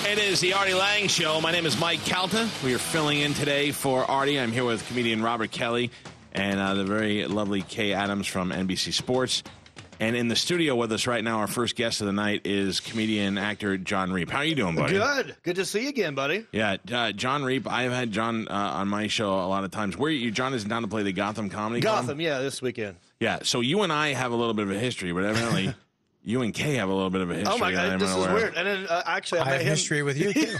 It is the Artie Lange Show. My name is Mike Calta. We are filling in today for Artie. I'm here with comedian Robert Kelly and the very lovely Kay Adams from NBC Sports. And in the studio with us right now, our first guest of the night is comedian, actor Jon Reep. How are you doing, buddy? Good. Good to see you again, buddy. Yeah, Jon Reep. I've had Jon on my show a lot of times. Where you? Jon is down to play the Gotham Comedy Club? Gotham, yeah, this weekend. Yeah, so you and I have a little bit of a history, but evidently you and Kay have a little bit of a history. Oh, my God, this is weird. And then, actually, I have history with you, too.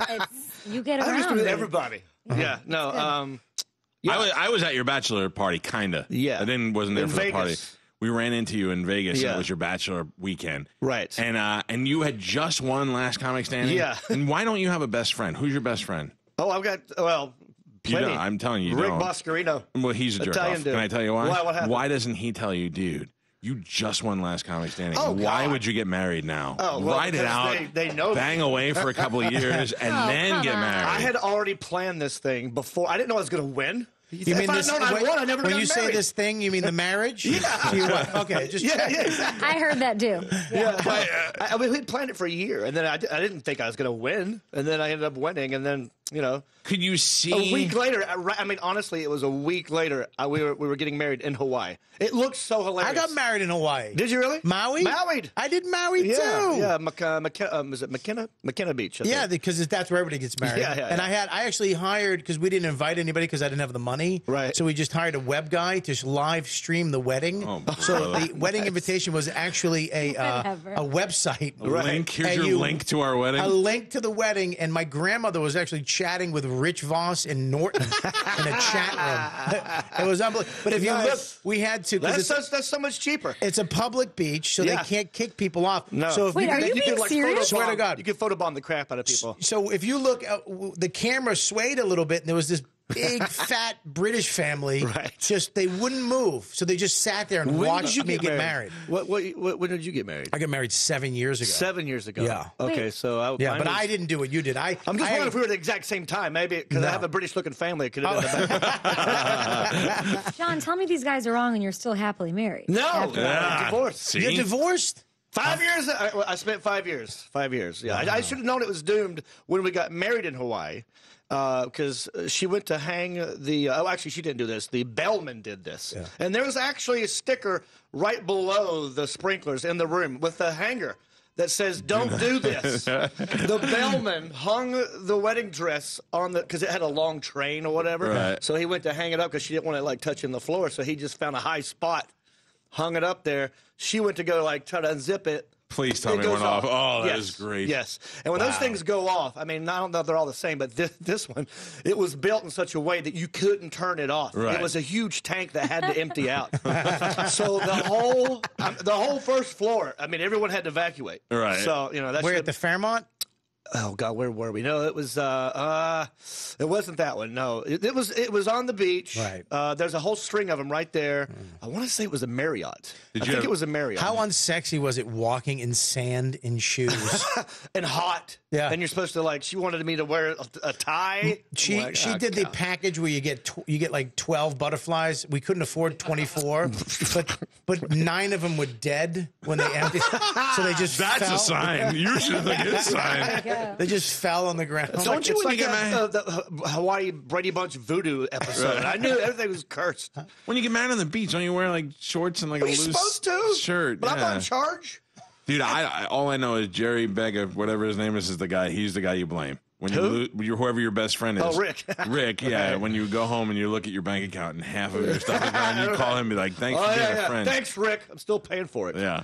You get I have around. history with everybody. Yeah, no, yeah. I was at your bachelor party, kind of. Yeah. I wasn't there In for the Vegas. party. We ran into you in Vegas. Yeah. And it was your bachelor weekend. Right. And you had just won Last Comic Standing. Yeah. And why don't you have a best friend? Who's your best friend? Oh, I've got, well, plenty. You don't. I'm telling you, Rick don't. Boscarino. Well, he's a jerk Italian off. dude. Can I tell you why? Why? What happened? Why doesn't he tell you, dude? You just won Last Comic Standing. Oh, why God. would you get married now? Oh, well, Ride it because out. they know bang away for a couple of years, and then come get on. married. I had already planned this thing before. I didn't know I was going to win. You mean if this? I'd known I won, I never when got you say married. this thing, you mean the marriage? Yeah. So you what? Okay, just check. Yeah, exactly. I heard that too. Yeah, but, I mean, we planned it for a year, and then I didn't think I was going to win, and then I ended up winning, and then, you know. Could you see? A week later, I mean, honestly, it was a week later, we were getting married in Hawaii. It looked so hilarious. I got married in Hawaii. Did you really? Maui? Maui. I did Maui, too. Yeah, is it McKenna? McKenna Beach. I Yeah, think. because that's where everybody gets married. Yeah. And I actually hired, because we didn't invite anybody because I didn't have the money. Right. So we just hired a web guy to live stream the wedding. Oh, so brother. the wedding invitation was actually a website. Link. Here's And your link to our wedding. A link to the wedding, and my grandmother was actually chatting with Rich Voss and Norton in a chat room. It was unbelievable. But if you look, we had to. That's so much cheaper. It's a public beach, so Yeah. they can't kick people off. No. So if Wait, are you could, being serious? Swear to God. You could photobomb the crap out of people. So if you look, the camera swayed a little bit, and there was this big, fat British family. Right. Just, they wouldn't move. So they just sat there and When did watched you me get married. When did you get married? I got married 7 years ago. 7 years ago. Yeah. Okay, Wait. so Yeah, but I didn't do what you did. I'm I'm just wondering if we were at the exact same time. Maybe because I have a British-looking family. It could have been the back. John, tell me these guys are wrong and you're still happily married. No, Yeah. divorced. See? You're divorced? 5 years. I spent 5 years. 5 years. Yeah, I should have known it was doomed when we got married in Hawaii. Because she went to hang the. Oh, actually, she didn't do this. The bellman did this, and there was actually a sticker right below the sprinklers in the room with the hanger that says "Don't do this." The bellman hung the wedding dress on the because it had a long train or whatever. Right. So he went to hang it up because she didn't want it like touching the floor. So he just found a high spot, hung it up there. She went to go like try to unzip it. Please tell It me it goes went off. Oh, that is Yes, great. Yes. And when those things go off, I mean, I don't know if they're all the same, but this one, it was built in such a way that you couldn't turn it off. Right. It was a huge tank that had to empty out. So the whole first floor, I mean, everyone had to evacuate. Right. So, you know, that's We're at the Fairmont? Oh God, where were we? No, it was it wasn't that one. No, it was on the beach. Right. There's a whole string of them right there. I want to say it was a Marriott. I think it was a Marriott. How unsexy was it walking in sand in shoes? And hot. Yeah. And you're supposed to she wanted me to wear a tie. She I'm like, she oh, did the God. package where you get like 12 butterflies. We couldn't afford 24, but 9 of them were dead when they emptied. So they just That's fell. a sign. Usually a good sign. They just fell on the ground. Don't you It's when you like get married? the Hawaii Brady Bunch voodoo episode. Right. I knew everything was cursed. When you get married on the beach, don't you wear like shorts and like Are a you loose supposed to? shirt? But I'm Yeah. not in charge. Dude, all I know is Jerry Begga, whatever his name is the guy. He's the guy you blame. When Who? Whoever your best friend is. Oh, Rick. Rick, yeah. When you go home and you look at your bank account and half of your stuff is gone, you call him and be like, thanks Oh, for being yeah, a yeah. friend. Thanks, Rick. I'm still paying for it. Yeah.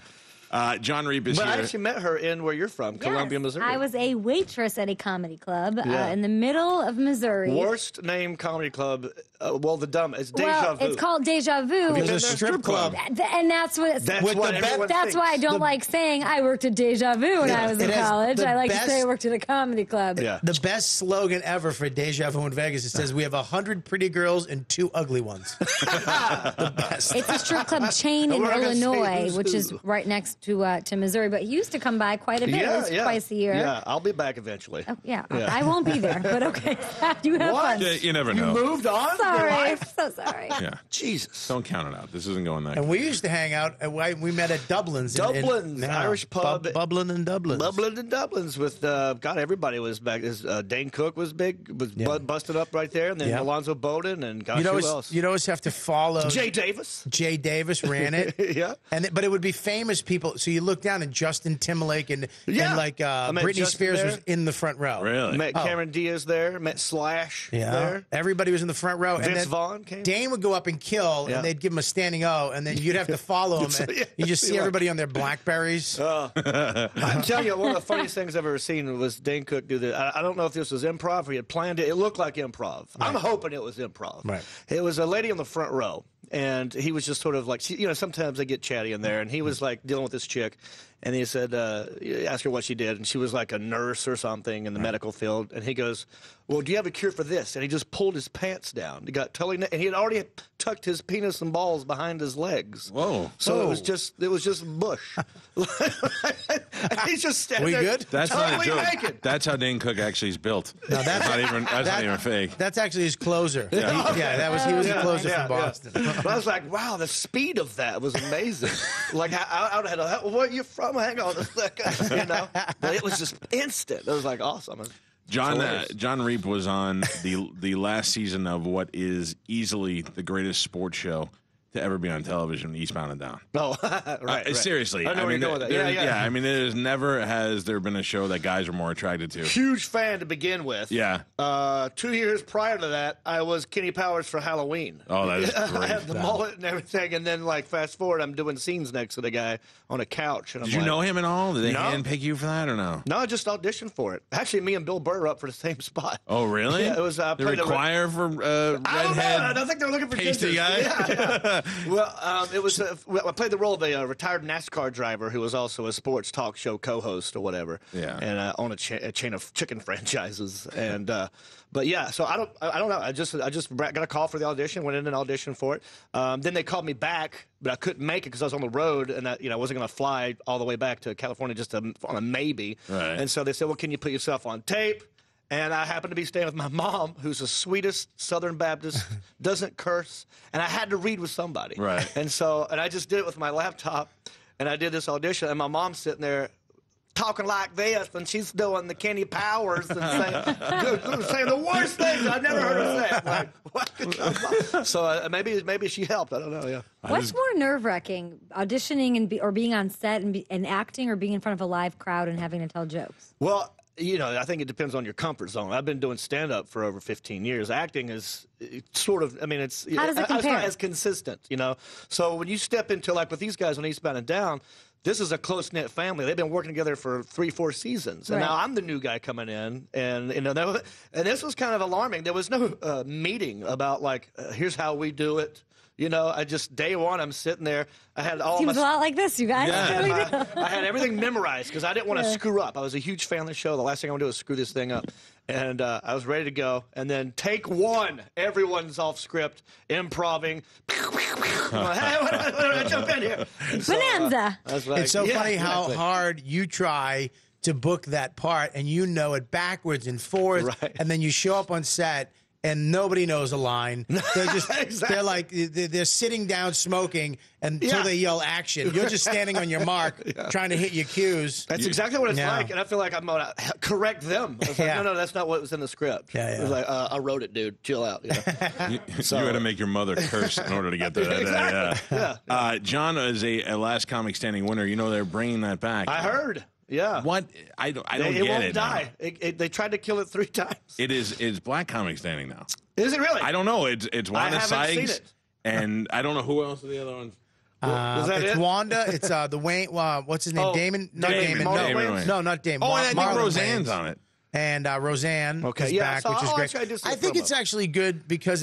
Jon Reep is But I here. actually met her in where you're from, Columbia, Yes, Missouri. I was a waitress at a comedy club Yeah. in the middle of Missouri. Worst name comedy club. Well, the dumb. It's Deja well, Vu. it's called Deja Vu. It was been a there? strip club. And that's what it's, That's With what the everyone that's thinks. why I don't like saying I worked at Deja Vu when I was in It has college. the I like to best- say I worked at a comedy club. Yeah. The best slogan ever for Deja Vu in Vegas. It says, we have 100 pretty girls and 2 ugly ones. The best. It's a strip club chain in We're not gonna say Illinois, who's which is who. right next to Missouri, but he used to come by quite a bit, at least twice a year. Yeah, I'll be back eventually. Oh, yeah, I won't be there, but okay. You have fun. You never know. Moved on? Sorry, so sorry. Yeah. Jesus. Don't count it out. This isn't going that. And we used to hang out. We met at Dublin's. Irish pub. Bublin and Dublin's. Bublin and Dublin's with, God, everybody was back. Dane Cook was big, busted up right there. And then Alonzo Bowden and gosh, who else? You'd always have to follow. Jay Davis. Jay Davis ran it. But it would be famous people. So you look down and Justin Timberlake and Britney Justin Spears there. was in the front row. Really? Met Cameron Diaz there. Met Slash there. Everybody was in the front row. Vince and then Vaughn came. Dane would go up and kill, and they'd give him a standing O, and then you'd have to follow him. And you just see everybody on their Blackberries. I'm telling you, one of the funniest things I've ever seen was Dane Cook do this. I don't know if this was improv or he had planned it. It looked like improv. Right. I'm hoping it was improv. Right. It was a lady on the front row, and he was just sort of like, sometimes they get chatty in there, and he was like dealing with this chick, and he said, ask her what she did, and she was like a nurse or something in the medical field, and he goes, well, do you have a cure for this? And he just pulled his pants down. He got totally, and he had already tucked his penis and balls behind his legs. Whoa! So it was just bush. He's just standing there. Good? That's totally not a joke. naked. That's how Dane Cook actually is built. No, that's not even fake. That's actually his closer. He was the closer from Boston. But I was like, wow, the speed of that was amazing. Like, I would have had where are you from? Hang on a second, But it was just instant. It was like awesome. Jon Reep was on the last season of what is easily the greatest sports show to ever be on television, Eastbound and Down. Oh, right. Seriously. I know where you're going with that. Yeah. I mean, never has there been a show that guys are more attracted to. Huge fan to begin with. Yeah. 2 years prior to that, I was Kenny Powers for Halloween. Oh, that is great. I had the mullet and everything, and then, fast forward, I'm doing scenes next to the guy on a couch. And Did you know him at all? Did they No. handpick you for that or no? No, I just auditioned for it. Actually, me and Bill Burr were up for the same spot. Oh, really? Yeah, it was. They require for I don't know. redhead I don't think they were looking for pasty gingers. guy? Yeah. Well, it was. I played the role of a retired NASCAR driver who was also a sports talk show co-host or whatever. Yeah. And on a chain of chicken franchises. And but yeah, so I don't know. I just got a call for the audition. Went in and auditioned for it. Then they called me back, but I couldn't make it because I was on the road and I wasn't going to fly all the way back to California just on a maybe. Right. And so they said, well, can you put yourself on tape? And I happened to be staying with my mom, who's the sweetest Southern Baptist, doesn't curse, and I had to read with somebody. Right. And I just did it with my laptop, and I did this audition, and my mom's sitting there talking like this, and she's doing the Kenny Powers and saying the worst things I've never heard her say. Like, what? So maybe she helped. I don't know. Yeah. What's more nerve-wracking, auditioning or being on set and acting, or being in front of a live crowd and having to tell jokes? Well, I think it depends on your comfort zone. I've been doing stand-up for over 15 years. Acting is sort of, how does it compare? It's not as consistent, So when you step into, with these guys on Eastbound and Down, this is a close-knit family. They've been working together for 3-4 seasons. And now I'm the new guy coming in. And, and this was kind of alarming. There was no meeting about, here's how we do it. I just, day one, I'm sitting there. I had all Seems a lot like this, you guys. Yeah. I had everything memorized because I didn't want to screw up. I was a huge fan of the show. The last thing I want to do is screw this thing up. And I was ready to go. And then take one. Everyone's off script, improving. Hey, what do I jump in here? Bonanza. It's so funny how hard you try to book that part, and you know it backwards and forwards, and then you show up on set, and nobody knows a line. They're just they're sitting down smoking until they yell action. You're just standing on your mark trying to hit your cues. That's exactly what it's like, and I feel like I'm going to correct them. I was like, no, that's not what was in the script. It was like, I wrote it, dude. Chill out. You had to make your mother curse in order to get there. Exactly. Jon is a Last Comic Standing winner. They're bringing that back. I heard. Yeah. What? I don't get it. It won't die. They tried to kill it 3 times. It's Black Comic Standing now. Is it really? I don't know. It's Wanda haven't seen Sykes, it. and I don't know who else are the other ones. Was that it's it? Wanda. It's the Wayne. What's his name? Damon. Not Damon. No, not Damon. Oh, and I think Marlon Roseanne's Wayans. on it. And Roseanne is back, which is great. I think it's actually good because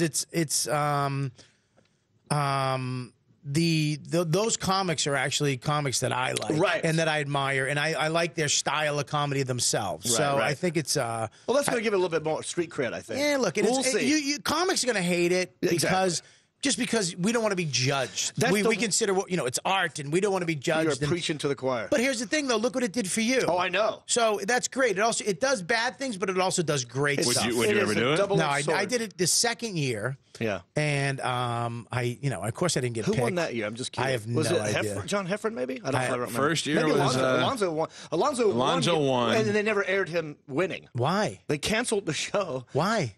those comics are actually comics that I like and that I admire, and I like their style of comedy themselves. I think it's well, that's going to give it a little bit more street cred, I think. Yeah, look, we'll see. Comics are going to hate it because Just because we don't want to be judged. We consider, it's art, and we don't want to be judged. You're preaching to the choir. But here's the thing, though. Look what it did for you. Oh, I know. So that's great. It does bad things, but it also does great stuff. Would you ever do it? No, I did it the second year. Yeah. And of course I didn't get picked. Who won that year? I'm just kidding. I have no idea. John Heffron, maybe? I don't remember. First year maybe was Alonzo won. And they never aired him winning. Why? They canceled the show. Why?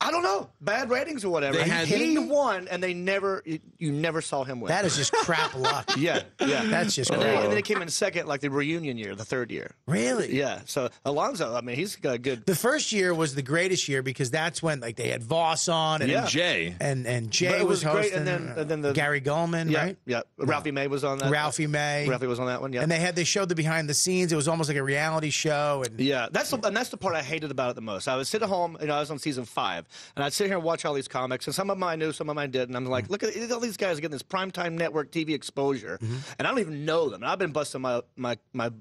I don't know. Bad ratings or whatever. He won, and you never saw him win. That is just crap luck. Yeah. That's just and then he came in second, like the reunion year, the third year. Really? Yeah. So Alonzo, I mean, he's got good. The first year was the greatest year because that's when they had Voss on and Jay and Jay was hosting. Great, and then the Gary Goldman, right? Yeah. Ralphie May was on that. Ralphie was on that one. Yeah. And they showed the behind the scenes. It was almost like a reality show. And yeah, that's the part I hated about it the most. I would sit at home, I was on season 5, and I'd sit here and watch all these comics, and some of them I knew, some of them I didn't. I'm like, look at all these guys getting this primetime network TV exposure, and I don't even know them. And I've been busting my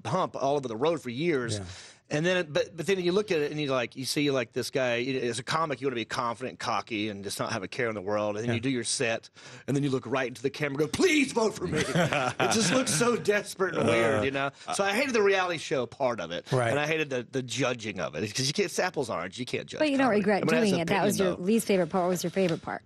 hump all over the road for years. Yeah. And then, but then you look at it and you see this guy as a comic. You want to be confident, and cocky, and just not have a care in the world. And then you do your set, and then you look right into the camera, and go, "Please vote for me." It just looks so desperate and weird, So I hated the reality show part of it, right. And I hated the judging of it because you can't. It's apples and oranges. You can't judge. But you don't regret doing it. That was your least favorite part. What was your favorite part?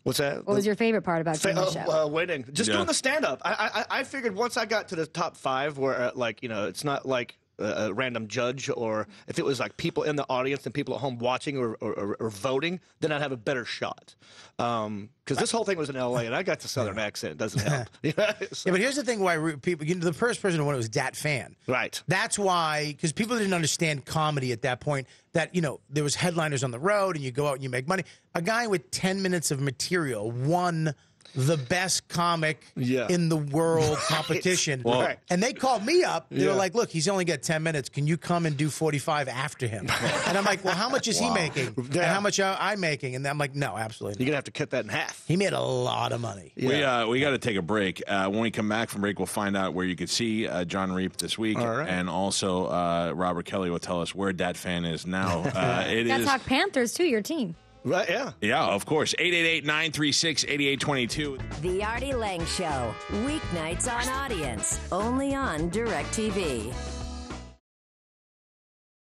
What's that? What was your favorite part about doing the show? Winning. Just doing the stand-up. I figured once I got to the top 5, where it's not like a random judge, or if it was like people in the audience and people at home watching or voting, then I'd have a better shot. Because this whole thing was in L.A. and I got the Southern accent. It doesn't help. Yeah, but here's the thing: why people, the first person who won it was Dat Fan. Right. That's why, because people didn't understand comedy at that point. That there was headliners on the road, and you go out and you make money. A guy with 10 minutes of material won the best comic in the world competition. Right. And they called me up. They were like, look, he's only got 10 minutes. Can you come and do 45 after him? And I'm like, well, how much is he making? And how much am I making? And I'm like, no, absolutely not. You're going to have to cut that in half. He made a lot of money. Yeah. We got to take a break. When we come back from break, we'll find out where you could see Jon Reep this week. All right. And also Robert Kelly will tell us where Dat Fan is now. Gotta talk Panthers, too, your team. Right, yeah. Yeah, of course. 888-936-8822. The Artie Lange Show. Weeknights on Audience. Only on DirecTV.